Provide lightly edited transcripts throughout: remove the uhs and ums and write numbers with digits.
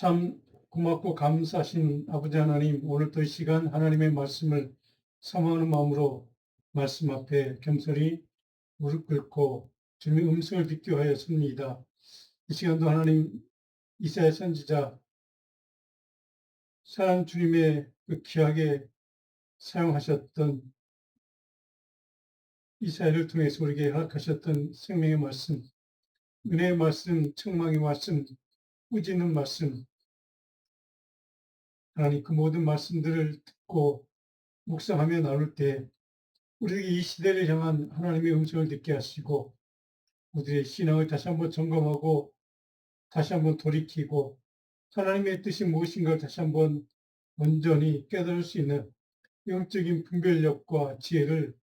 참 고맙고 감사하신 아버지 하나님, 오늘도 이 시간 하나님의 말씀을 사모하는 마음으로 말씀 앞에 겸손히 무릎 꿇고 주님의 음성을 듣기 하여 섭니다. 이 시간도 하나님, 이사야 선지자 사랑 주님의 그 귀하게 사용하셨던 이사야를 통해서 우리에게 허락하셨던 생명의 말씀, 은혜의 말씀, 책망의 말씀, 꾸짖는 말씀, 하나님 그 모든 말씀들을 듣고 묵상하며 나눌 때 우리에게 이 시대를 향한 하나님의 음성을 듣게 하시고 우리의 신앙을 다시 한번 점검하고 다시 한번 돌이키고 하나님의 뜻이 무엇인가를 다시 한번 온전히 깨달을 수 있는 영적인 분별력과 지혜를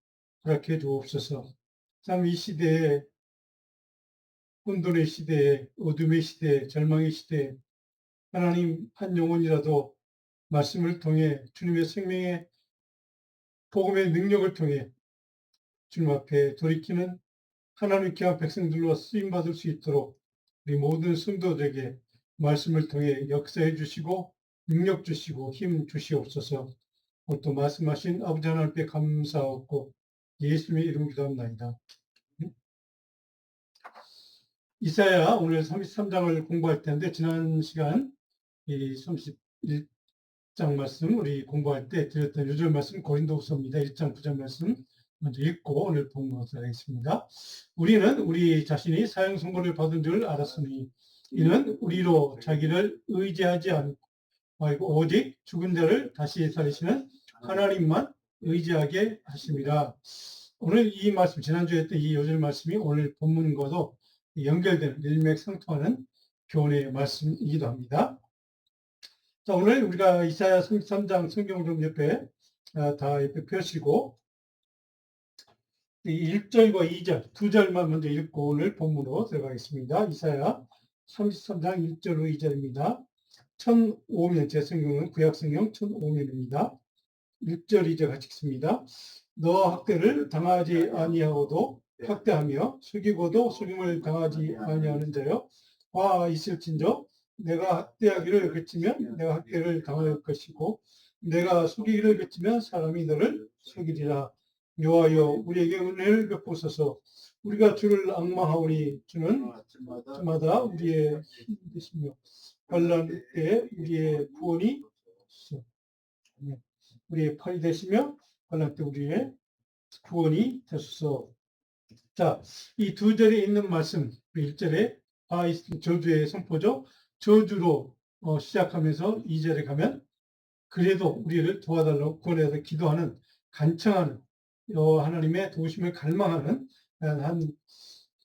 허락해 주옵소서. 참 이 시대에, 혼돈의 시대에, 어둠의 시대에, 절망의 시대에 하나님 한 영혼이라도 말씀을 통해 주님의 생명의 복음의 능력을 통해 주님 앞에 돌이키는 하나님 귀한 백성들로 쓰임받을 수 있도록 우리 모든 성도들에게 말씀을 통해 역사해 주시고 능력 주시고 힘 주시옵소서. 오늘 또 말씀하신 아버지 하나님께 감사하고 예수님의 이름 기도합니다. 이사야 오늘 33장을 공부할 텐데 지난 시간 이 31장 말씀 우리 공부할 때 드렸던 요절 말씀 고린도후서입니다. 1장 9절 말씀 먼저 읽고 오늘 본문으로 하겠습니다. 우리는 우리 자신이 사형 선고를 받은 줄 알았으니 이는 우리로 자기를 의지하지 말고 오직 죽은 자를 다시 살리시는 하나님만 의지하게 하심이라. 오늘 이 말씀, 지난주에 했던 이 요절 말씀이 오늘 본문과도 연결되는 일맥상통하는 교훈의 말씀이기도 합니다. 자, 오늘 우리가 이사야 33장 성경을 좀 옆에 다 옆에 펴시고 1절과 2절, 두 절만 먼저 읽고 오늘 본문으로 들어가겠습니다. 이사야 33장 1절로 2절입니다. 1005면, 제 성경은 구약성경 1005면입니다. 1절, 2절 같이 읽습니다. 너 학대를 당하지 아니하고도 학대하며 속이고도 속임을 당하지 아니하는 자여 와 있을진저 내가 학대하기를 그치면 내가 학대를 당할 것이고 내가 속이기를 그치면 사람이 너를 속이리라. 여호와여 우리에게 은혜를 베푸소서. 우리가 주를 악망하오니 주는 주마다 우리의 힘 되시며 환난 때에 우리의 구원이 되시오. 우리의 팔이 되시며 환난 때 우리의 구원이 되소서. 자, 이 두 절에 있는 말씀, 1절에 저주의 선포죠. 저주로 시작하면서 2절에 가면 그래도 우리를 도와달라고 구원해서 기도하는, 간청하는, 하나님의 도우심을 갈망하는 한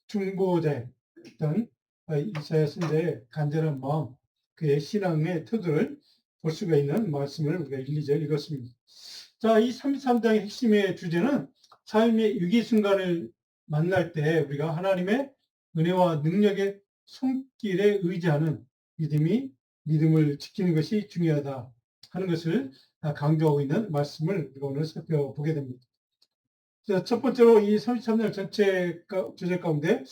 중보자의 어떤 이사야 선지자의 간절한 마음, 그의 신앙의 태도를 볼 수가 있는 말씀을 우리가 1, 2절 읽었습니다. 자, 이 33장의 핵심의 주제는 삶의 위기 순간을 만날 때 우리가 하나님의 은혜와 능력의 손길에 의지하는 믿음을 지키는 것이 중요하다 하는 것을 강조하고 있는 말씀을 우리가 오늘 살펴보게 됩니다. 자, 첫 번째로 이 33장 전체 주제 가운데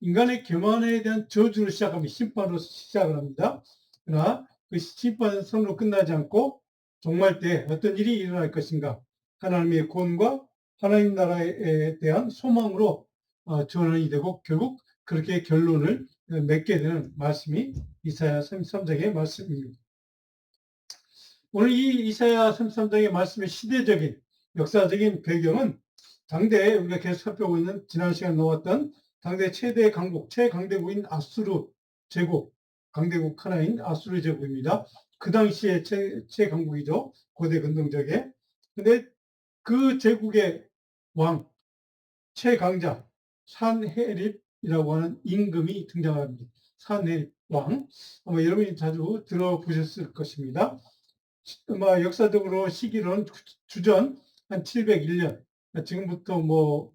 인간의 교만에 대한 저주를 시작합니다. 심판으로 시작을 합니다. 그러나 그 심판선으로 끝나지 않고 종말 때 어떤 일이 일어날 것인가, 하나님의 구원과 하나님 나라에 대한 소망으로 전환이 되고 결국 그렇게 결론을 맺게 되는 말씀이 이사야 33장의 말씀입니다. 오늘 이 이사야 33장의 말씀의 시대적인 역사적인 배경은 당대에 우리가 계속 살펴보고 있는 지난 시간 나왔던 당대 최대 강국, 최강대국인 아수르 제국, 강대국 하나인 아수르 제국입니다. 그 당시에 최강국이죠. 고대 근동적에. 근데 그 제국의 왕, 최강자, 산헤립이라고 하는 임금이 등장합니다. 산헤립 왕. 아마 여러분이 자주 들어보셨을 것입니다. 아마 역사적으로 시기로는 주전 한 701년, 지금부터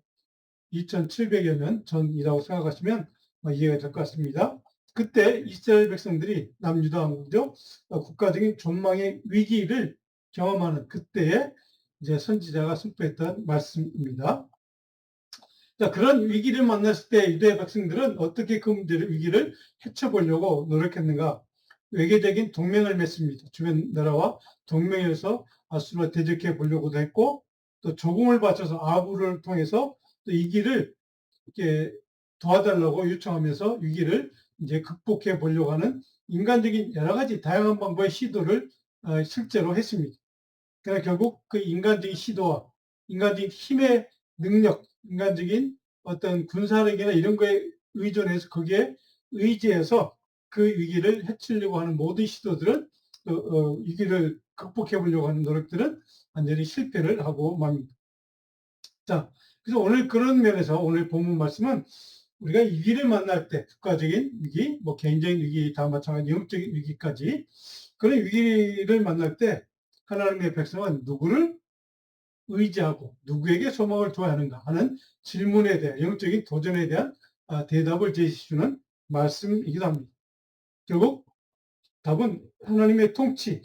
2700여 년 전이라고 생각하시면 이해가 될 것 같습니다. 그때 이스라엘 백성들이 남유다 왕국이죠. 국가적인 전망의 위기를 경험하는 그때에 이제 선지자가 선포했던 말씀입니다. 자, 그런 위기를 만났을 때 유대 백성들은 어떻게 그 위기를 헤쳐보려고 노력했는가? 외교적인 동맹을 맺습니다. 주변 나라와 동맹해서 아수르와 대적해 보려고도 했고, 또 조공을 바쳐서 아부를 통해서 또 이 길을 이렇게 도와달라고 요청하면서 위기를 이제 극복해 보려고 하는 인간적인 여러 가지 다양한 방법의 시도를 실제로 했습니다. 그러나 결국 그 인간적인 시도와 인간적인 힘의 능력, 인간적인 어떤 군사력이나 이런 거에 의존해서 거기에 의지해서 그 위기를 해치려고 하는 모든 시도들은 위기를 극복해 보려고 하는 노력들은 완전히 실패를 하고 맙니다. 자, 그래서 오늘 그런 면에서 오늘 본문 말씀은 우리가 위기를 만날 때 국가적인 위기, 뭐 개인적인 위기 다 마찬가지 영적인 위기까지 그런 위기를 만날 때 하나님의 백성은 누구를 의지하고 누구에게 소망을 둬야 하는가 하는 질문에 대한 영적인 도전에 대한 대답을 제시해주는 말씀이기도 합니다. 결국 답은 하나님의 통치,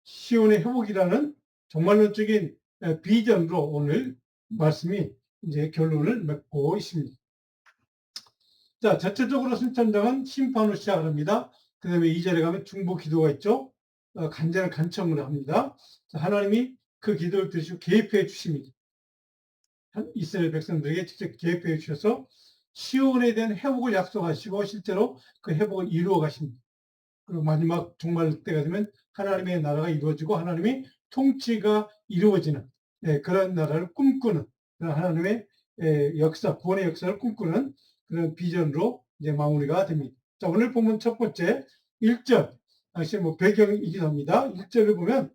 시온의 회복이라는 종말론적인 비전으로 오늘 말씀이 이제 결론을 맺고 있습니다. 자, 전체적으로 순천장은 심판으로 시작을 합니다. 그 다음에 2절에 가면 중보 기도가 있죠. 간절한 간청을 합니다. 자, 하나님이 그 기도를 들으시고 개입해 주십니다. 이스라엘 백성들에게 직접 개입해 주셔서 시온에 대한 회복을 약속하시고 실제로 그 회복을 이루어 가십니다. 그리고 마지막 종말 때가 되면 하나님의 나라가 이루어지고 하나님의 통치가 이루어지는 그런 나라를 꿈꾸는 그런 하나님의 역사, 구원의 역사를 꿈꾸는 그런 비전으로 이제 마무리가 됩니다. 자, 오늘 본문 첫 번째 1절, 사실 뭐 배경이기도 합니다. 1절을 보면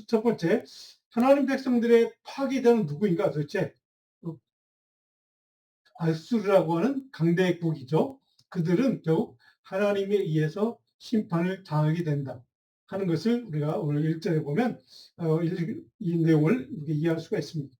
첫 번째 하나님 백성들의 파괴자는 누구인가 도대체 아수르라고 하는 강대국이죠. 그들은 결국 하나님에 의해서 심판을 당하게 된다 하는 것을 우리가 오늘 1절에 보면 이 내용을 이해할 수가 있습니다.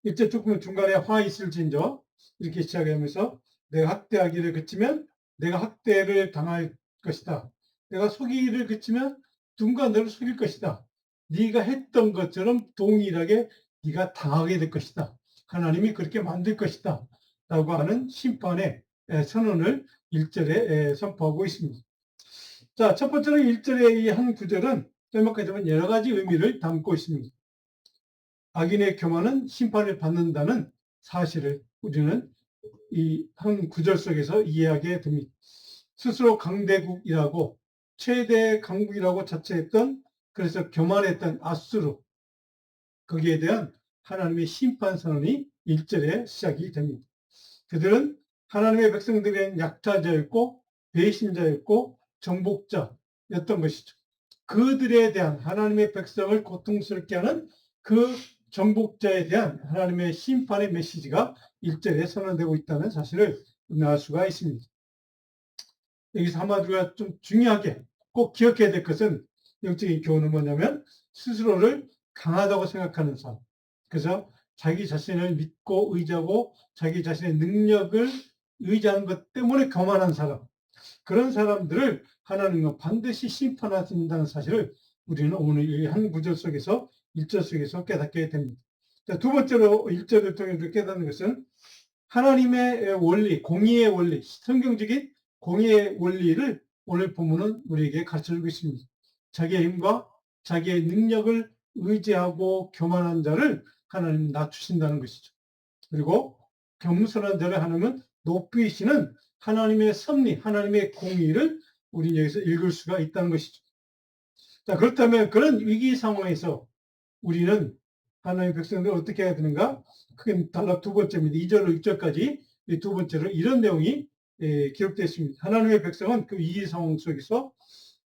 1절 쭉 보면 중간에 화 있을진저 이렇게 시작하면서 내가 학대하기를 그치면 내가 학대를 당할 것이다. 내가 속이기를 그치면 누군가 너를 속일 것이다. 네가 했던 것처럼 동일하게 네가 당하게 될 것이다. 하나님이 그렇게 만들 것이다. 라고 하는 심판의 선언을 1절에 선포하고 있습니다. 자, 첫 번째로 1절의 이 한 구절은 짤막하게 보면 여러 가지 의미를 담고 있습니다. 악인의 교만은 심판을 받는다는 사실을 우리는 이 한 구절 속에서 이해하게 됩니다. 스스로 강대국이라고 최대 강국이라고 자처했던 그래서 교만했던 아수르 거기에 대한 하나님의 심판 선언이 1절에 시작이 됩니다. 그들은 하나님의 백성들의 약자자였고 배신자였고 정복자였던 것이죠. 그들에 대한 하나님의 백성을 고통스럽게 하는 그 정복자에 대한 하나님의 심판의 메시지가 1절에 선언되고 있다는 사실을 알 수가 있습니다. 여기서 한마디로 좀 중요하게 꼭 기억해야 될 것은 영적인 교훈은 뭐냐면 스스로를 강하다고 생각하는 사람. 그래서 자기 자신을 믿고 의지하고 자기 자신의 능력을 의지하는 것 때문에 교만한 사람. 그런 사람들을 하나님은 반드시 심판하신다는 사실을 우리는 오늘 이 한 구절 속에서 1절 속에서 깨닫게 됩니다. 자, 두 번째로 1절을 통해 깨닫는 것은 하나님의 원리, 공의의 원리, 성경적인 공의의 원리를 오늘 본문은 우리에게 가르쳐주고 있습니다. 자기의 힘과 자기의 능력을 의지하고 교만한 자를 하나님은 낮추신다는 것이죠. 그리고 겸손한 자를 하나님은 높이시는 하나님의 섭리, 하나님의 공의를 우리 여기서 읽을 수가 있다는 것이죠. 자, 그렇다면 그런 위기 상황에서 우리는 하나님의 백성들 어떻게 해야 되는가? 그게 단락 두 번째입니다. 2절로 6절까지 이 두 번째로 이런 내용이 기록되어 있습니다. 하나님의 백성은 그 위기 상황 속에서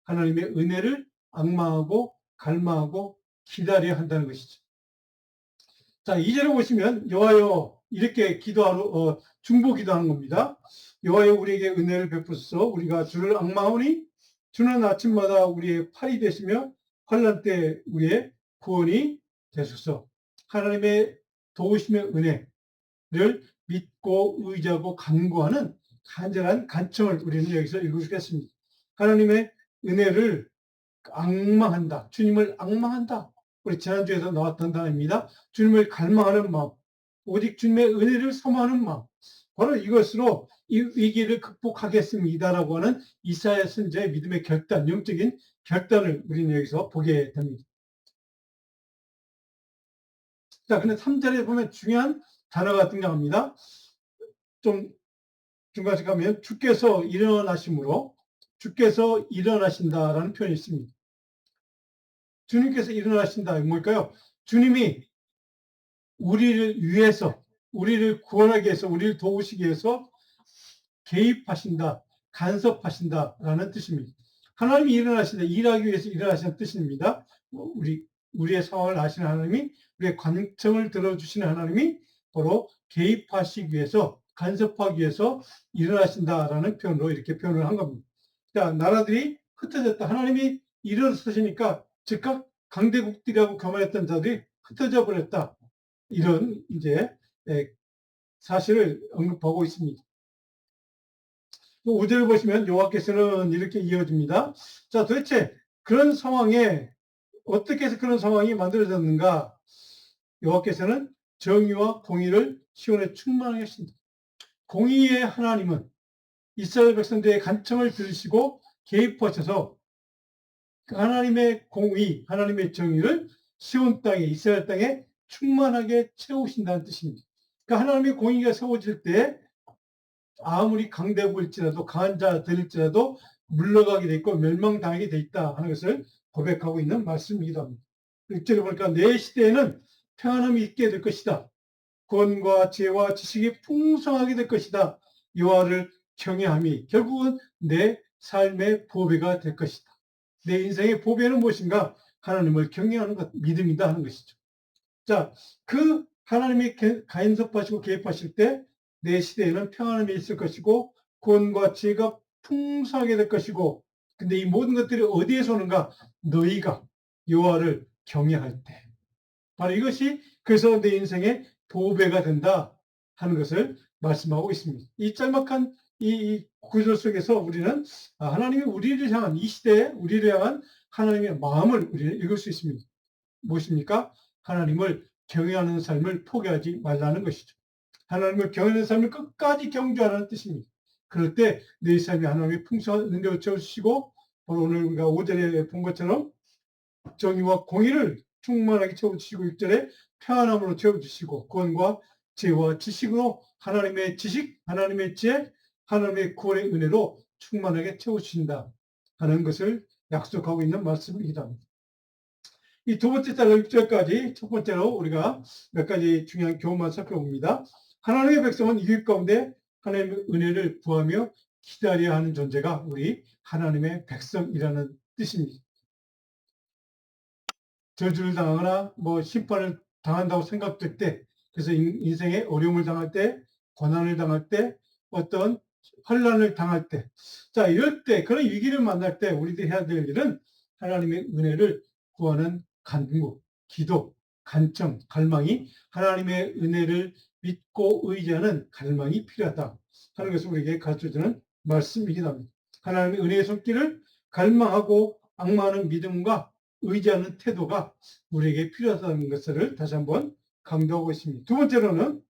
하나님의 은혜를 악망하고 갈망하고 기다려야 한다는 것이죠. 자, 2절에 보시면 여호와여 이렇게 기도하러 중보 기도하는 겁니다. 여호와여 우리에게 은혜를 베푸소서 우리가 주를 악망하오니 주는 아침마다 우리의 팔이 되시며 환난 때 우리의 구원이 되소서. 하나님의 도우심의 은혜를 믿고 의지하고 간구하는 간절한 간청을 우리는 여기서 읽으시겠습니다. 하나님의 은혜를 악망한다. 주님을 악망한다. 우리 지난주에서 나왔던 단어입니다. 주님을 갈망하는 마음, 오직 주님의 은혜를 소망하는 마음. 바로 이것으로 이 위기를 극복하겠습니다라고 하는 이사야 선지자의 믿음의 결단, 영적인 결단을 우리는 여기서 보게 됩니다. 자, 근데 3절에 보면 중요한 단어가 등장합니다. 좀 중간에 가면 주께서 일어나심으로, 주께서 일어나신다라는 표현이 있습니다. 주님께서 일어나신다. 뭘까요? 주님이 우리를 위해서, 우리를 구원하기 위해서, 우리를 도우시기 위해서 개입하신다, 간섭하신다라는 뜻입니다. 하나님이 일어나신다, 일하기 위해서 일어나시는 뜻입니다. 우리의 상황을 아시는 하나님이, 우리의 관청을 들어주시는 하나님이 바로 개입하시기 위해서, 간섭하기 위해서 일어나신다라는 표현으로 이렇게 표현을 한 겁니다. 자, 나라들이 흩어졌다. 하나님이 일어서시니까 즉각 강대국들이라고 교만했던 자들이 흩어져 버렸다. 이런 이제 사실을 언급하고 있습니다. 5절 보시면 여호와께서는 이렇게 이어집니다. 자, 도대체 그런 상황에 어떻게 해서 그런 상황이 만들어졌는가? 여호와께서는 정의와 공의를 시온에 충만하게 하신다. 공의의 하나님은 이스라엘 백성들의 간청을 들으시고 개입하셔서 그 하나님의 공의, 하나님의 정의를 시온 땅에, 이스라엘 땅에 충만하게 채우신다는 뜻입니다. 그러니까 하나님의 공의가 세워질 때 아무리 강대국일지라도 강한 자들일지라도 물러가게 돼 있고 멸망당하게 돼 있다 하는 것을 고백하고 있는 말씀이기도 합니다. 6절에 보니까 내 시대에는 평안함이 있게 될 것이다. 권과 지혜와 지식이 풍성하게 될 것이다. 여호와를 경외함이 결국은 내 삶의 보배가 될 것이다. 내 인생의 보배는 무엇인가? 하나님을 경외하는 것, 믿음이다 하는 것이죠. 자, 그 하나님이 간섭하시고 개입하실 때 내 시대에는 평안함이 있을 것이고 구원과 지혜가 풍성하게 될 것이고, 근데 이 모든 것들이 어디에서 오는가? 너희가 여호와를 경외할 때. 바로 이것이 그래서 내 인생의 보배가 된다 하는 것을 말씀하고 있습니다. 이 짤막한 이 구절 속에서 우리는 하나님이 우리를 향한, 이 시대에 우리를 향한 하나님의 마음을 우리는 읽을 수 있습니다. 무엇입니까? 하나님을 경외하는 삶을 포기하지 말라는 것이죠. 하나님을 경외하는 삶을 끝까지 경주하라는 뜻입니다. 그럴 때 내 삶이 하나님의 풍성한 능력을 채워주시고, 오늘 우리가 5절에 본 것처럼 정의와 공의를 충만하게 채워주시고, 6절에 평안함으로 채워주시고, 구원과 지혜와 지식으로 하나님의 지식, 하나님의 지혜, 하나님의 구원의 은혜로 충만하게 채워주신다 하는 것을 약속하고 있는 말씀이기도 합니다. 이 두 번째 달러 6절까지 첫 번째로 우리가 몇 가지 중요한 교훈만 살펴봅니다. 하나님의 백성은 이길 가운데 하나님의 은혜를 구하며 기다려야 하는 존재가 우리 하나님의 백성이라는 뜻입니다. 저주를 당하거나 심판을 당한다고 생각될 때, 그래서 인생에 어려움을 당할 때, 고난을 당할 때, 어떤 환란을 당할 때, 자, 이럴 때, 그런 위기를 만날 때 우리들이 해야 될 일은 하나님의 은혜를 구하는 간구, 기도, 간청, 갈망이, 하나님의 은혜를 믿고 의지하는 갈망이 필요하다 하는 것을 우리에게 가르쳐주는 말씀이긴 합니다. 하나님의 은혜의 손길을 갈망하고 악마하는 믿음과 의지하는 태도가 우리에게 필요하다는 것을 다시 한번 강조하고 있습니다. 두 번째로는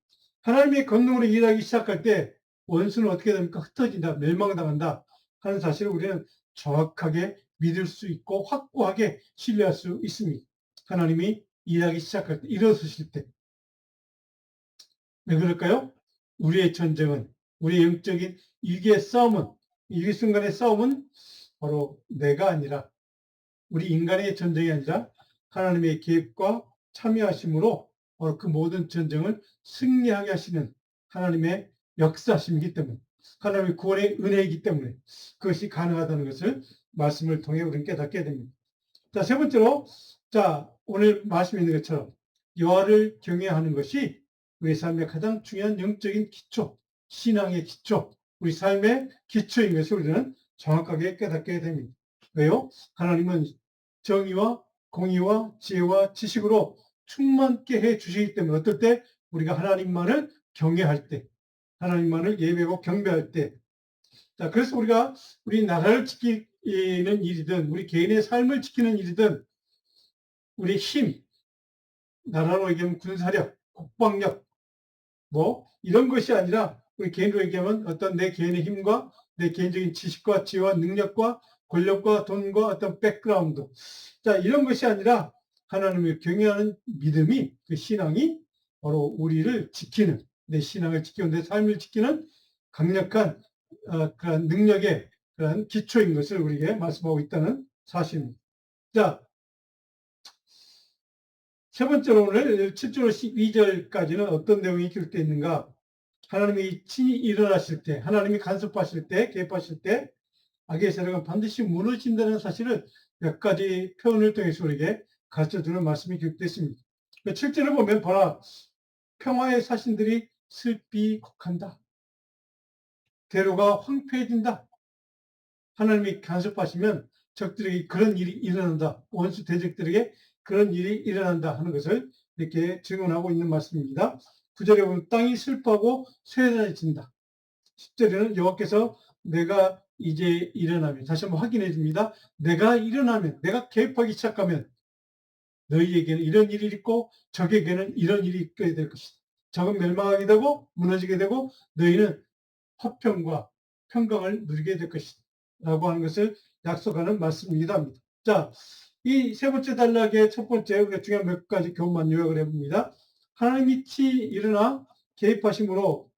하나님의 권능으로 일하기 시작할 때 원수는 어떻게 됩니까? 흩어진다, 멸망당한다 하는 사실을 우리는 정확하게 믿을 수 있고 확고하게 신뢰할 수 있습니다. 하나님이 일하기 시작할 때, 일어서실 때. 왜 그럴까요? 우리의 전쟁은, 우리의 영적인 위기의 싸움은, 위기 순간의 싸움은 바로 내가 아니라, 우리 인간의 전쟁이 아니라 하나님의 계획과 참여하심으로 바로 그 모든 전쟁을 승리하게 하시는 하나님의 역사심이기 때문에, 하나님의 구원의 은혜이기 때문에 그것이 가능하다는 것을 말씀을 통해 우리는 깨닫게 됩니다. 자, 세 번째로, 자, 오늘 말씀에 있는 것처럼 여호와를 경외하는 것이 우리 삶의 가장 중요한 영적인 기초, 신앙의 기초, 우리 삶의 기초인 것을 우리는 정확하게 깨닫게 됩니다. 왜요? 하나님은 정의와 공의와 지혜와 지식으로 충만케 해 주시기 때문에, 어떨 때 우리가 하나님만을 경외할 때, 하나님만을 예배하고 경배할 때, 자, 그래서 우리가 우리 나라를 지키는 일이든 우리 개인의 삶을 지키는 일이든 우리 힘, 나라로 얘기하면 군사력, 국방력 이런 것이 아니라 우리 개인으로 얘기하면 어떤 내 개인의 힘과 내 개인적인 지식과 지혜와 능력과 권력과 돈과 어떤 백그라운드. 자, 이런 것이 아니라 하나님을 경외하는 믿음이, 그 신앙이 바로 우리를 지키는, 내 신앙을 지키고 내 삶을 지키는 강력한 그런 능력의 그런 기초인 것을 우리에게 말씀하고 있다는 사실입니다. 자, 세 번째로 오늘 7절 12절까지는 어떤 내용이 기록되어 있는가? 하나님이 친히 일어나실 때, 하나님이 간섭하실 때, 개입하실 때 악의 세력은 반드시 무너진다는 사실을 몇 가지 표현을 통해서 우리에게 가르쳐주는 말씀이 기록되어 있습니다. 7절을 보면 보라, 평화의 사신들이 슬피 곡한다. 대로가 황폐해진다. 하나님이 간섭하시면 적들에게 그런 일이 일어난다. 원수 대적들에게 그런 일이 일어난다 하는 것을 이렇게 증언하고 있는 말씀입니다. 9절에 보면 땅이 슬퍼하고 쇠해진다. 10절에는 여호와께서 내가 이제 일어나면, 다시 한번 확인해 줍니다. 내가 일어나면, 내가 개입하기 시작하면 너희에게는 이런 일이 있고 적에게는 이런 일이 있게 될 것이다. 적은 멸망하게 되고 무너지게 되고 너희는 화평과 평강을 누리게 될 것이다. 라고 하는 것을 약속하는 말씀입니다. 자, 이 세 번째 단락의 첫 번째 우리가 중요한 몇 가지 교훈만 요약을 해봅니다. 하나님이 일어나 개입하심으로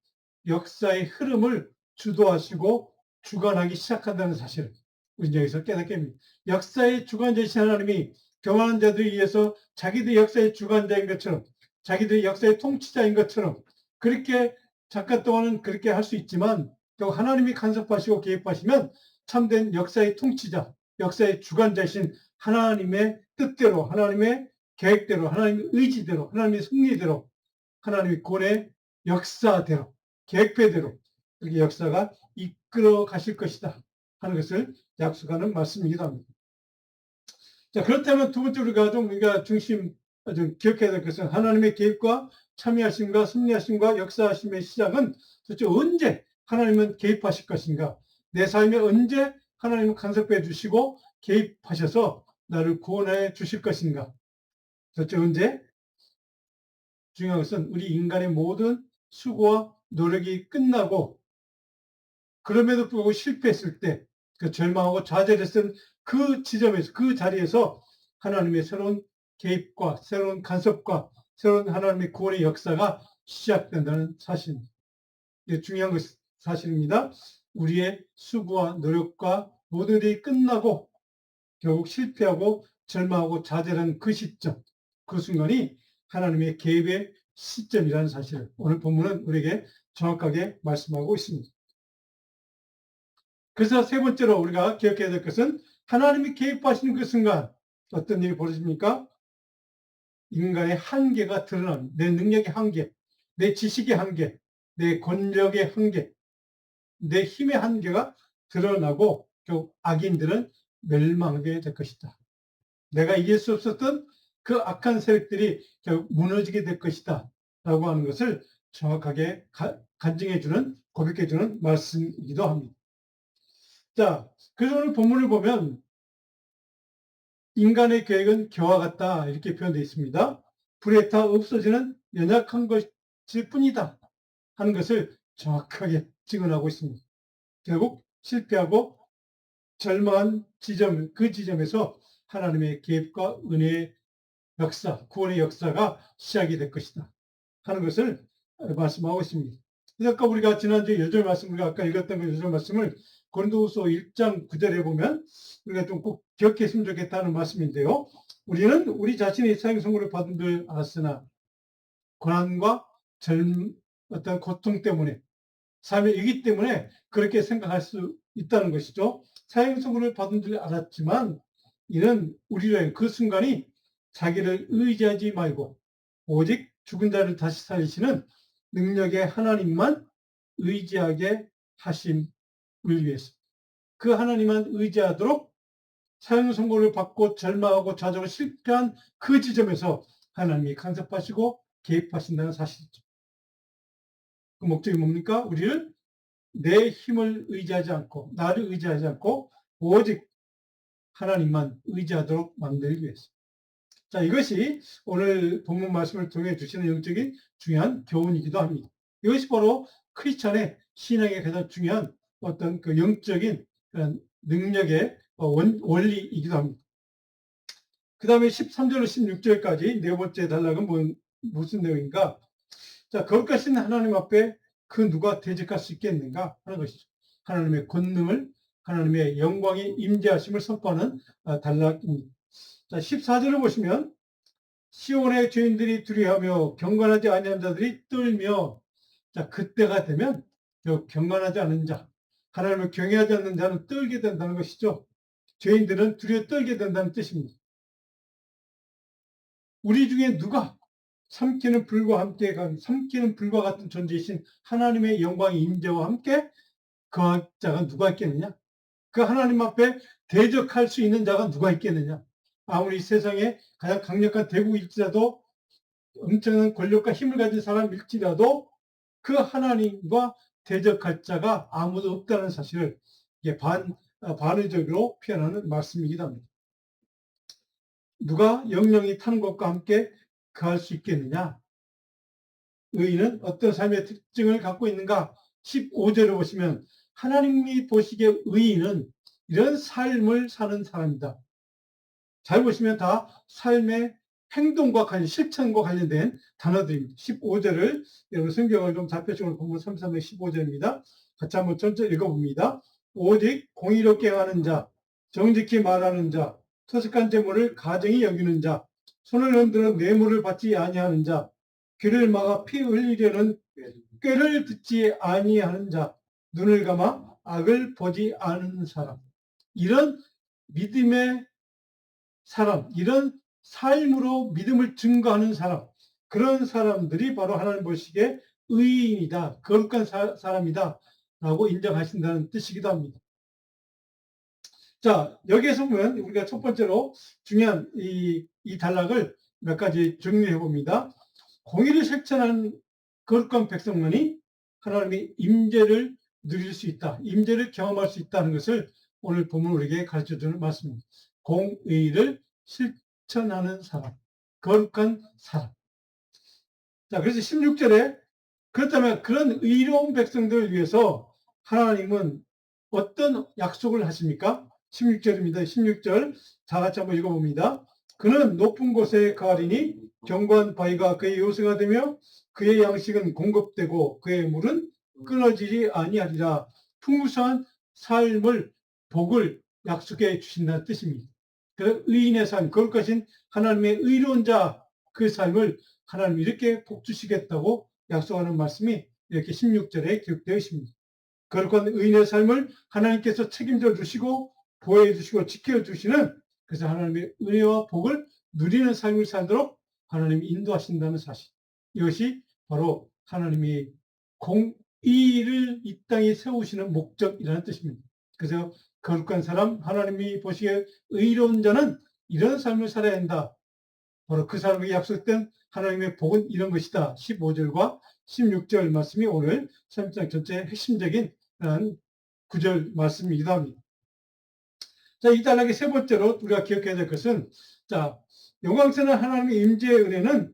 역사의 흐름을 주도하시고 주관하기 시작한다는 사실을 우리 여기서 깨닫게 됩니다. 역사의 주관자이신 하나님이 경험한 자들에 의해서 자기들이 역사의 주관자인 것처럼, 자기들이 역사의 통치자인 것처럼 그렇게 잠깐 동안은 그렇게 할 수 있지만 또 하나님이 간섭하시고 개입하시면 참된 역사의 통치자, 역사의 주관자이신 하나님의 뜻대로, 하나님의 계획대로, 하나님의 의지대로, 하나님의 승리대로, 하나님의 권의 역사대로, 계획대로 그렇게 역사가 이끌어 가실 것이다 하는 것을 약속하는 말씀이기도 합니다. 자, 그렇다면 두 번째 우리가 중심 좀 기억해야 될 것은 하나님의 개입과 참여하심과 승리하심과 역사하심의 시작은 도대체 언제 하나님은 개입하실 것인가? 내 삶에 언제 하나님은 간섭해 주시고 개입하셔서 나를 구원해 주실 것인가? 도대체 언제? 중요한 것은 우리 인간의 모든 수고와 노력이 끝나고 그럼에도 불구하고 실패했을 때, 그 절망하고 좌절했던 그 지점에서, 그 자리에서 하나님의 새로운 개입과 새로운 간섭과 새로운 하나님의 구원의 역사가 시작된다는 사실입니다. 이게 중요한 사실입니다. 우리의 수고와 노력과 모든 일이 끝나고 결국 실패하고 절망하고 좌절한 그 시점, 그 순간이 하나님의 개입의 시점이라는 사실을 오늘 본문은 우리에게 정확하게 말씀하고 있습니다. 그래서 세 번째로 우리가 기억해야 될 것은 하나님이 개입하시는 그 순간 어떤 일이 벌어집니까? 인간의 한계가 드러납니다. 내 능력의 한계, 내 지식의 한계, 내 권력의 한계, 내 힘의 한계가 드러나고 결국 악인들은 멸망하게 될 것이다. 내가 이길 수 없었던 그 악한 세력들이 결국 무너지게 될 것이다. 라고 하는 것을 정확하게 간증해주는, 고백해주는 말씀이기도 합니다. 자, 그래서 오늘 본문을 보면 인간의 계획은 겨와 같다 이렇게 표현되어 있습니다. 불에 타 없어지는 연약한 것일 뿐이다 하는 것을 정확하게 증언하고 있습니다. 결국 실패하고 절망한 지점, 그 지점에서 하나님의 계획과 은혜의 역사, 구원의 역사가 시작이 될 것이다 하는 것을 말씀하고 있습니다. 그래서 아까 우리가 지난주에 여절 말씀, 우리가 아까 읽었던 그 여절 말씀을 고린도후서 1장 9절에 보면 우리가 좀 꼭 기억했으면 좋겠다는 말씀인데요. 우리는 우리 자신의 사형 선고를 받은 줄 알았으나 고난과 어떤 고통 때문에 삶의 이기 때문에 그렇게 생각할 수 있다는 것이죠. 사형 선고를 받은 줄 알았지만 이는 우리를 그 순간이 자기를 의지하지 말고 오직 죽은 자를 다시 살리시는 능력의 하나님만 의지하게 하심을 위해서 그 하나님만 의지하도록 사형 선고를 받고 절망하고 좌절하고 실패한 그 지점에서 하나님이 간섭하시고 개입하신다는 사실이죠. 그 목적이 뭡니까? 우리를 내 힘을 의지하지 않고 나를 의지하지 않고 오직 하나님만 의지하도록 만들기 위해서. 자, 이것이 오늘 본문 말씀을 통해 주시는 영적인 중요한 교훈이기도 합니다. 이것이 바로 크리스찬의 신앙의 가장 중요한 어떤 그 영적인 그런 능력의 원리이기도 합니다. 그 다음에 13절로 16절까지 네 번째 단락은 무슨 내용인가? 자, 거룩하신 하나님 앞에 그 누가 대적할 수 있겠는가 하는 것이죠. 하나님의 권능을, 하나님의 영광의 임재하심을 선포하는 단락입니다. 자, 14절을 보시면 시온의 죄인들이 두려워하며 경건하지 아니한 자들이 떨며, 자, 그때가 되면 경건하지 않은 자, 하나님을 경외하지 않는 자는 떨게 된다는 것이죠. 죄인들은 두려워 떨게 된다는 뜻입니다. 우리 중에 누가 삼키는 불과 같은 존재이신 하나님의 영광의 임재와 함께 그 자가 누가 있겠느냐? 그 하나님 앞에 대적할 수 있는 자가 누가 있겠느냐? 아무리 세상에 가장 강력한 대국일지라도, 엄청난 권력과 힘을 가진 사람일지라도 그 하나님과 대적할 자가 아무도 없다는 사실을 반의적으로 표현하는 말씀이기도 합니다. 누가 영영이 타는 것과 함께 거할 수 있겠느냐? 의인은 어떤 삶의 특징을 갖고 있는가? 15절을 보시면 하나님이 보시기에 의인은 이런 삶을 사는 사람이다. 잘 보시면 다 삶의 행동과 실천과 관련된 단어들입니다. 15절을 여러분 성경을 좀 자표식으로 보면 15절입니다. 같이 한번 전체 읽어봅니다. 오직 공의롭게 하는 자, 정직히 말하는 자, 토색한 재물을 가정히 여기는 자, 손을 흔들어 뇌물을 받지 아니하는 자, 귀를 막아 피 흘리려는 꾀를 듣지 아니하는 자, 눈을 감아 악을 보지 않는 사람. 이런 믿음의 사람, 이런 삶으로 믿음을 증거하는 사람, 그런 사람들이 바로 하나님 보시기에 의인이다, 거룩한 사람이다 라고 인정하신다는 뜻이기도 합니다. 자, 여기에서 보면 우리가 첫 번째로 중요한 이 단락을 몇 가지 정리해 봅니다. 공의를 실천하는 거룩한 백성만이 하나님의 임재를 누릴 수 있다, 임재를 경험할 수 있다는 것을 오늘 본문 우리에게 가르쳐주는 말씀입니다. 공의를 실천하는 사람, 거룩한 사람. 자, 그래서 16절에 그렇다면 그런 의로운 백성들을 위해서 하나님은 어떤 약속을 하십니까? 16절입니다. 16절 다 같이 한번 읽어봅니다. 그는 높은 곳에 거하리니 견고한 바위가 그의 요새가 되며 그의 양식은 공급되고 그의 물은 끊어지지 아니하리라. 풍성한 삶을, 복을 약속해 주신다는 뜻입니다. 그 의인의 삶, 거룩하신 하나님의 의로운 자, 그 삶을 하나님 이렇게 복 주시겠다고 약속하는 말씀이 이렇게 16절에 기록되어 있습니다. 거룩한 의인의 삶을 하나님께서 책임져 주시고 보호해 주시고 지켜 주시는, 그래서 하나님의 은혜와 복을 누리는 삶을 살도록 하나님이 인도하신다는 사실, 이것이 바로 하나님이 공의를 이 땅에 세우시는 목적이라는 뜻입니다. 그래서 거룩한 사람, 하나님이 보시기에 의로운 자는 이런 삶을 살아야 한다, 바로 그 사람에게 약속된 하나님의 복은 이런 것이다. 15절과 16절 말씀이 오늘 3장 전체의 핵심적인 구절 말씀이기도 합니다. 자, 이 단락의 세 번째로 우리가 기억해야 될 것은, 자, 영광스러운 하나님의 임재의 은혜는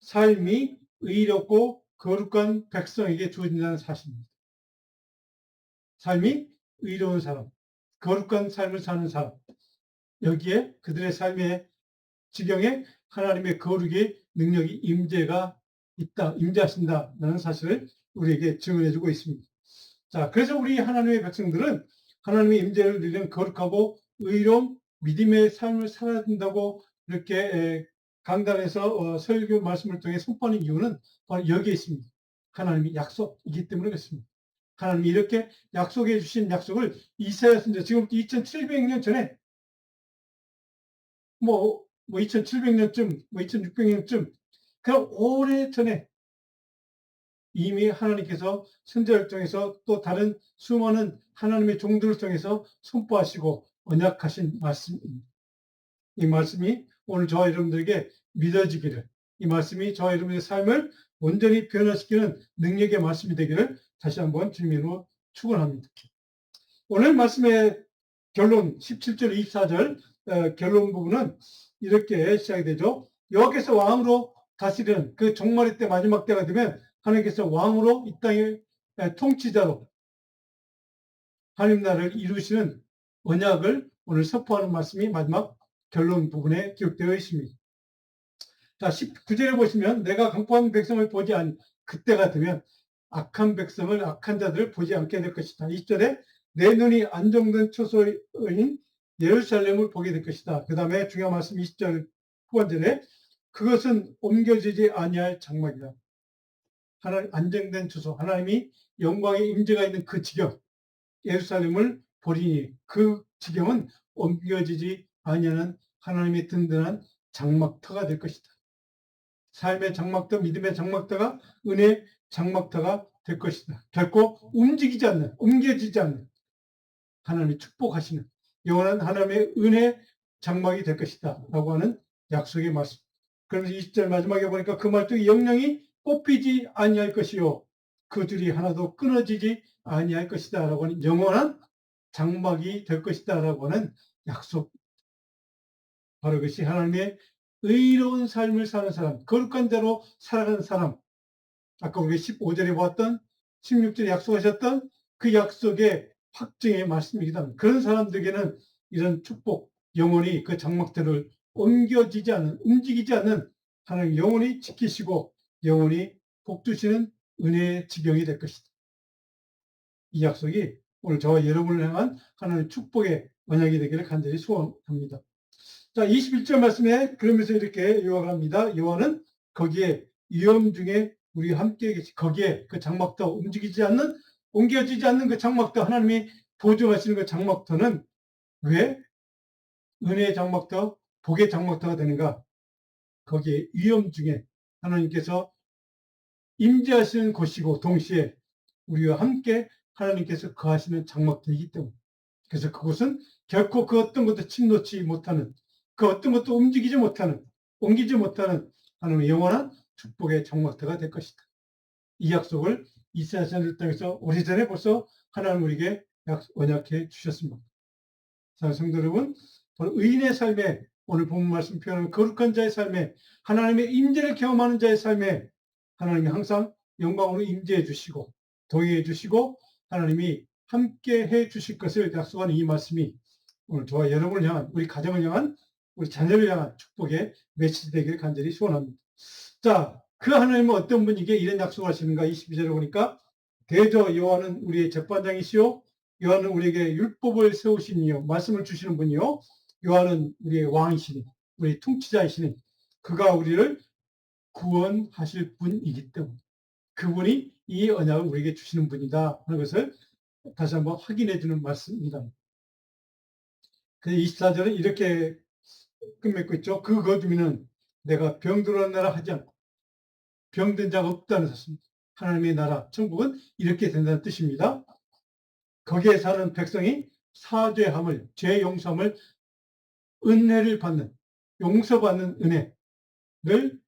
삶이 의롭고 거룩한 백성에게 주어진다는 사실입니다. 삶이 의로운 사람, 거룩한 삶을 사는 사람, 여기에 그들의 삶의 지경에 하나님의 거룩의 능력이 임재가 있다, 임재하신다라는 사실을 우리에게 증언해주고 있습니다. 자, 그래서 우리 하나님의 백성들은 하나님의 임재를 누리는 거룩하고 의로운 믿음의 삶을 살아야 된다고 이렇게 강단에서 설교 말씀을 통해 선포하는 이유는 바로 여기에 있습니다. 하나님이 약속이기 때문에 그렇습니다. 하나님이 이렇게 약속해 주신 약속을 이사야 선지자, 지금부터 2700년 전에 2700년쯤, 2600년쯤, 그럼 오래전에 이미 하나님께서 선지자를 통해서 또 다른 수많은 하나님의 종들을 통해서 선포하시고 언약하신 말씀입니다. 이 말씀이 오늘 저와 여러분들에게 믿어지기를, 이 말씀이 저와 여러분의 삶을 온전히 변화시키는 능력의 말씀이 되기를 다시 한번 주님으로 축원합니다. 오늘 말씀의 결론 17절 24절 결론 부분은 이렇게 시작이 되죠. 여호와께서 왕으로 다스리는 그 종말의 때, 마지막 때가 되면 하나님께서 왕으로 이 땅에 통치자로 하나님 나라를 이루시는 언약을 오늘 선포하는 말씀이 마지막 결론 부분에 기록되어 있습니다. 자, 19절에 보시면 내가 강포한 백성을 보지 그때가 되면 악한 백성을 악한 자들을 보지 않게 될 것이다. 20절에 내 눈이 안정된 처소인 예루살렘을 보게 될 것이다. 그 다음에 중요한 말씀 20절 후반절에 그것은 옮겨지지 아니할 장막이다. 하나님 안정된 처소, 하나님이 영광의 임재가 있는 그 지경, 예루살렘을 보리니 그 지경은 옮겨지지 아니하는 하나님의 든든한 장막터가 될 것이다. 삶의 장막터, 믿음의 장막터가 은혜의 장막터가 될 것이다. 결코 움직이지 않는, 옮겨지지 않는 하나님이 축복하시는 영원한 하나님의 은혜 장막이 될 것이다. 라고 하는 약속의 말씀. 그러면서 20절 마지막에 보니까 그 말뚝이 영영이 뽑히지 아니할 것이요. 그 줄이 하나도 끊어지지 아니할 것이다. 라고 하는 영원한 장막이 될 것이다. 라고 하는 약속. 바로 그것이 하나님의 의로운 삶을 사는 사람, 거룩한 대로 살아가는 사람. 아까 우리가 15절에 보았던 16절에 약속하셨던 그 약속의 확증의 말씀이기도 그런 사람들에게는 이런 축복, 영원히 그 장막들을 옮겨지지 않는, 움직이지 않는 하나님 영원히 지키시고 영원히 복 주시는 은혜의 지경이 될 것이다. 이 약속이 오늘 저와 여러분을 향한 하나님의 축복의 언약이 되기를 간절히 소원합니다. 자, 21절 말씀에 그러면서 이렇게 요약을 합니다. 요한은 거기에 위험 중에 우리와 함께 계시, 거기에 그 장막터 움직이지 않는, 옮겨지지 않는 그 장막터, 하나님이 보증하시는 그 장막터는 왜 은혜의 장막터, 복의 장막터가 되는가? 거기에 위험 중에 하나님께서 임재하시는 곳이고 동시에 우리와 함께 하나님께서 거하시는 장막터이기 때문에 그래서 그곳은 결코 그 어떤 것도 침놓지 못하는 그 어떤 것도 움직이지 못하는 옮기지 못하는 하나님의 영원한 축복의 장막터가 될 것이다. 이 약속을 이스라엘 선지자를 통해서 오래전에 벌써 하나님 우리에게 언약해 주셨습니다. 자, 성도 여러분, 의인의 삶에 오늘 본문 말씀 표현하는 거룩한 자의 삶에 하나님의 임재를 경험하는 자의 삶에 하나님이 항상 영광으로 임재해 주시고 동행해 주시고 하나님이 함께 해 주실 것을 약속하는 이 말씀이 오늘 저와 여러분을 향한 우리 가정을 향한 우리 자녀를 향한 축복의 메시지 되기를 간절히 소원합니다. 자, 그 하나님은 어떤 분에게 이런 약속을 하시는가? 22절에 보니까 대저 여호와는 우리의 재판장이시요 여호와는 우리에게 율법을 세우신 이요 말씀을 주시는 분이요 여호와는 우리의 왕이시니 우리 통치자이시니 그가 우리를 구원하실 분이기 때문에 그분이 이 언약을 우리에게 주시는 분이다 하는 것을 다시 한번 확인해 주는 말씀입니다. 그래서 24절은 이렇게 끝맺고 있죠. 그 거두미는 내가 병들어는 나라 하지 않고 병든 자가 없다는 뜻입니다. 하나님의 나라, 천국은 이렇게 된다는 뜻입니다. 거기에 사는 백성이 사죄함을, 죄 용서함을, 은혜를 받는, 용서받는 은혜를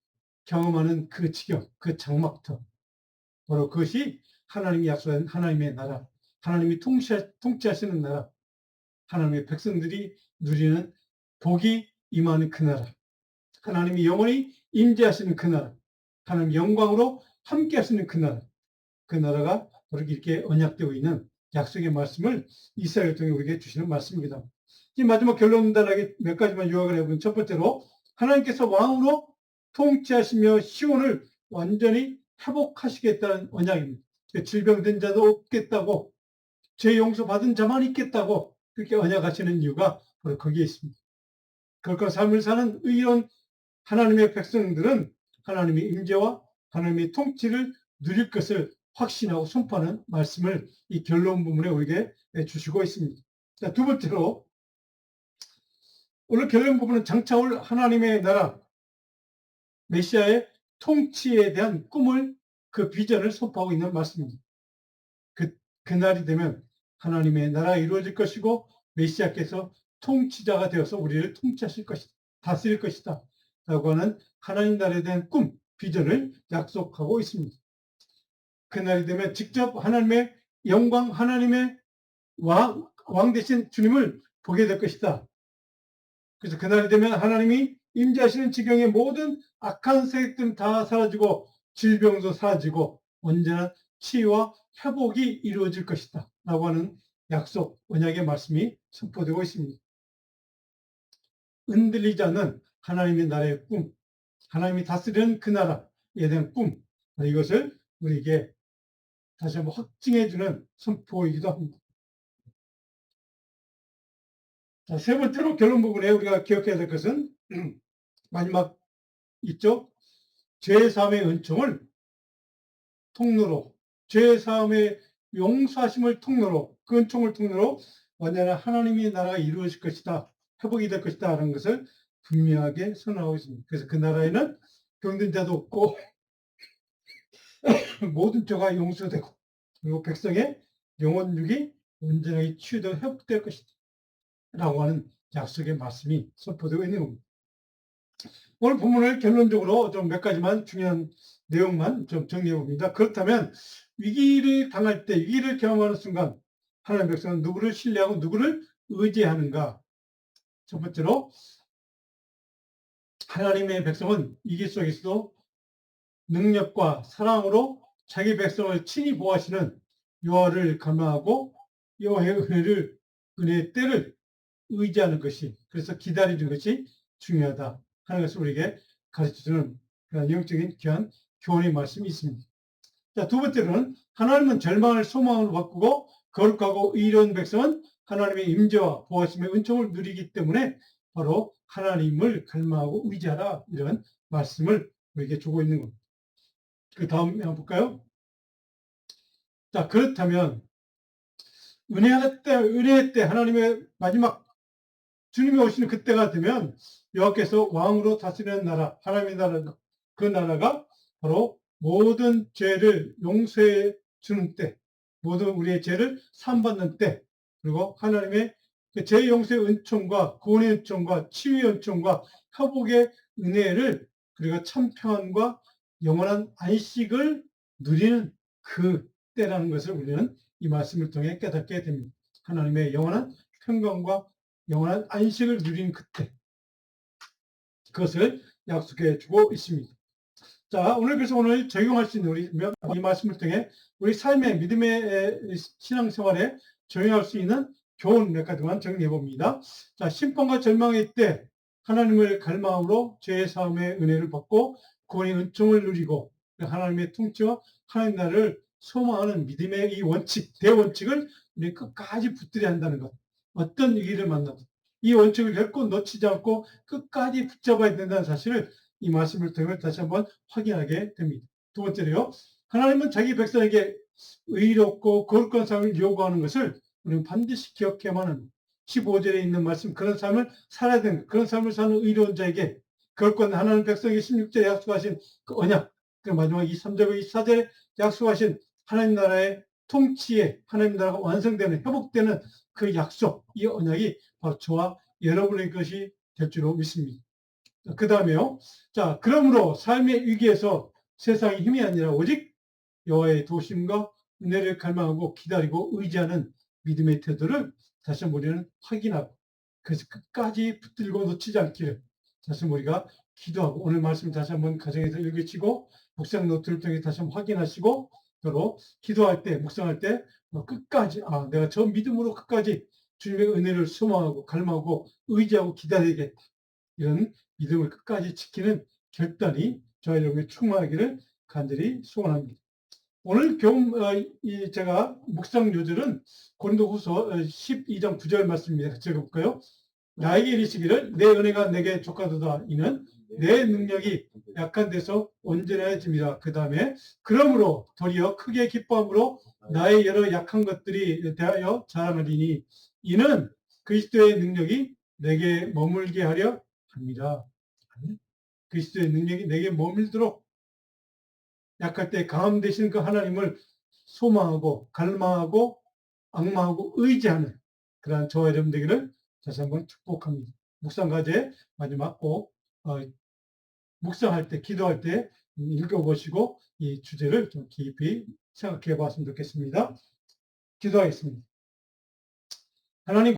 경험하는 그 지경, 그 장막터. 바로 그것이 하나님이 약속한 하나님의 나라, 하나님이 통치하시는 나라, 하나님의 백성들이 누리는 복이 임하는 그 나라, 하나님이 영원히 임재하시는 그 나라, 하나님 영광으로 함께 하시는 그 나라, 그 나라가 이렇게 언약되어 있는 약속의 말씀을 이스라엘을 통해 우리에게 주시는 말씀입니다. 이 마지막 결론단하게 몇 가지만 요약을 해보면 첫 번째로 하나님께서 왕으로 통치하시며 시온을 완전히 회복하시겠다는 언약입니다. 질병된 자도 없겠다고 죄 용서받은 자만 있겠다고 그렇게 언약하시는 이유가 바로 거기에 있습니다. 그러니까 삶을 사는 의로운 하나님의 백성들은 하나님의 임재와 하나님의 통치를 누릴 것을 확신하고 선포하는 말씀을 이 결론 부분에 우리에게 주시고 있습니다. 자, 두 번째로 오늘 결론 부분은 장차 올 하나님의 나라 메시아의 통치에 대한 꿈을 그 비전을 선포하고 있는 말씀입니다. 그날이 되면 하나님의 나라가 이루어질 것이고 메시아께서 통치자가 되어서 우리를 통치하실 것이다. 다스릴 것이다. 라고 하는 하나님 나라에 대한 꿈, 비전을 약속하고 있습니다. 그날이 되면 직접 하나님의 영광, 하나님의 왕 대신 주님을 보게 될 것이다. 그래서 그날이 되면 하나님이 임재하시는 지경의 모든 악한 세력들은 다 사라지고 질병도 사라지고 언제나 치유와 회복이 이루어질 것이다 라고 하는 약속, 언약의 말씀이 선포되고 있습니다. 흔들리지 않는 하나님의 나라의 꿈, 하나님이 다스리는 그 나라에 대한 꿈, 이것을 우리에게 다시 한번 확증해주는 선포이기도 합니다. 자, 세 번째로 결론 부분에 우리가 기억해야 될 것은 마지막 있죠. 죄사함의 은총을 통로로, 죄사함의 용서하심을 통로로, 그 은총을 통로로 완전한 하나님의 나라가 이루어질 것이다, 회복이 될 것이다 라는 것을 분명하게 선언하고 있습니다. 그래서 그 나라에는 병든 자도 없고 모든 죄가 용서되고, 그리고 백성의 영혼육이 온전하게 치유되고 회복될 것이다 라고 하는 약속의 말씀이 선포되고 있는 겁니다. 오늘 본문을 결론적으로 좀 몇 가지만 중요한 내용만 좀 정리해 봅니다. 그렇다면 위기를 당할 때, 위기를 경험하는 순간 하나님의 백성은 누구를 신뢰하고 누구를 의지하는가? 첫 번째로 하나님의 백성은 위기 속에서도 능력과 사랑으로 자기 백성을 친히 보호하시는 여호와를 갈망하고 여호와의 은혜의 때를 의지하는 것이, 그래서 기다리는 것이 중요하다 하는 것을 우리에게 가르쳐주는 그런 영적인 귀한 교훈의 말씀이 있습니다. 자, 두 번째로는 하나님은 절망을 소망으로 바꾸고 거룩하고 의로운 백성은 하나님의 임재와 보호하심의 은총을 누리기 때문에 바로 하나님을 갈망하고 의지하라, 이런 말씀을 우리에게 주고 있는 겁니다. 그 다음 한번 볼까요? 자, 그렇다면 은혜의 때 하나님의 마지막 주님이 오시는 그때가 되면 여호와께서 왕으로 다스리는 나라, 하나님의 나라, 그 나라가 바로 모든 죄를 용서해 주는 때, 모든 우리의 죄를 사함받는 때, 그리고 하나님의 죄 용서의 은총과 구원의 은총과 치유의 은총과 회복의 은혜를, 그리고 참 평안과 영원한 안식을 누리는 그 때라는 것을 우리는 이 말씀을 통해 깨닫게 됩니다. 하나님의 영원한 평강과 영원한 안식을 누리는 그때, 그것을 약속해 주고 있습니다. 자, 그래서 오늘 적용할 수 있는 이 말씀을 통해 우리 삶의 믿음의 신앙생활에 적용할 수 있는 교훈 몇 가지만 정리해 봅니다. 자, 심판과 절망의 때 하나님을 갈망함으로 죄의 사함의 은혜를 받고 구원의 은총을 누리고 하나님의 통치와 하나님 나라를 소망하는 믿음의 이 원칙, 대원칙을 우리 끝까지 붙들어야 한다는 것. 어떤 위기를 만나도 이 원칙을 결코 놓치지 않고 끝까지 붙잡아야 된다는 사실을 이 말씀을 통해 다시 한번 확인하게 됩니다. 두 번째로요, 하나님은 자기 백성에게 의롭고 거룩한 삶을 요구하는 것을 우리는 반드시 기억해야만 합니다. 15절에 있는 말씀, 그런 삶을 살아야 되는, 그런 삶을 사는 의로운 자에게 거룩한 하나님 백성에게 16절에 약속하신 그 언약, 그 마지막 23절과 24절에 약속하신 하나님 나라의 통치에 하나님 나라가 완성되는, 회복되는 그 약속, 이 언약이 바로 저와 여러분의 것이 될 줄로 믿습니다. 그 다음에요. 자, 그러므로 삶의 위기에서 세상의 힘이 아니라 오직 여호와의 도심과 은혜를 갈망하고 기다리고 의지하는 믿음의 태도를 다시 한번 우리는 확인하고, 그래서 끝까지 붙들고 놓치지 않기를 다시 한번 우리가 기도하고, 오늘 말씀 다시 한번 가정에서 읽으시고 묵상 노트를 통해 다시 한번 확인하시고, 서로 기도할 때, 묵상할 때 끝까지 내가 저 믿음으로 끝까지 주님의 은혜를 소망하고 갈망하고 의지하고 기다리겠다, 이런 믿음을 끝까지 지키는 결단이 저와 여러분이 충만하기를 간절히 소원합니다. 오늘 제가 묵상 요절은 고린도후서 12장 9절 말씀입니다. 읽어볼까요? 나에게 이르시기를 내 은혜가 내게 족하도다. 이는 내 능력이 약한 데서 온전해집니다. 그 다음에 그러므로 도리어 크게 기뻐함으로 나의 여러 약한 것들이 대하여 자랑하리니 이는 그리스도의 능력이 내게 머물게 하려 합니다. 그리스도의 능력이 내게 머물도록 약할 때 강함 되신 그 하나님을 소망하고 갈망하고 악망하고 의지하는 그러한 저와 여러분 되기를 다시 한번 축복합니다. 묵상 과제 마지막 꼭 묵상할 때, 기도할 때 읽어보시고 이 주제를 좀 깊이 생각해 봤으면 좋겠습니다. 기도하겠습니다. 하나님